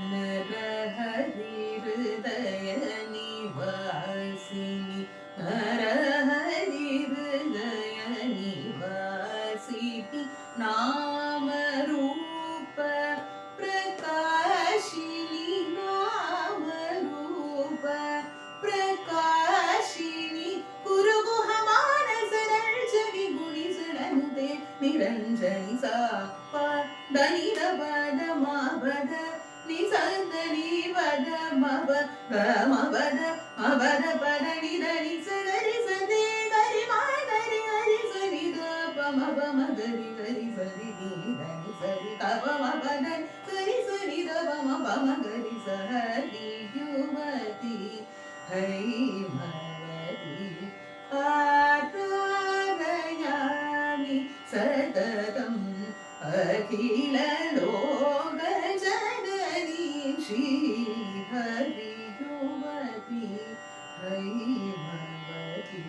नरहरि हृदय निवासिनि नरहरि हृदय निवासिनि नामरूप प्रकाशिनि नामरूप प्रकाशिनि कुरुगुह मानसदर्शनि गुणिसुरनुते निरञ्जनि सा प దని ద మ బద ని సంద ని వద మ బ గ మ బద పద ని ద ని స గ రి స ది గ రి మ గ రి గ రి స ని ద ప మ బ మ గ రి స రి ని ద ని స రి క ప మ ప ద గ రి స ని ద ప మ గ రి స హరి యువతి హైమవతి ఆరాధయామి సతతం अखिल लोक जननी श्री हरि युवती हैमवती।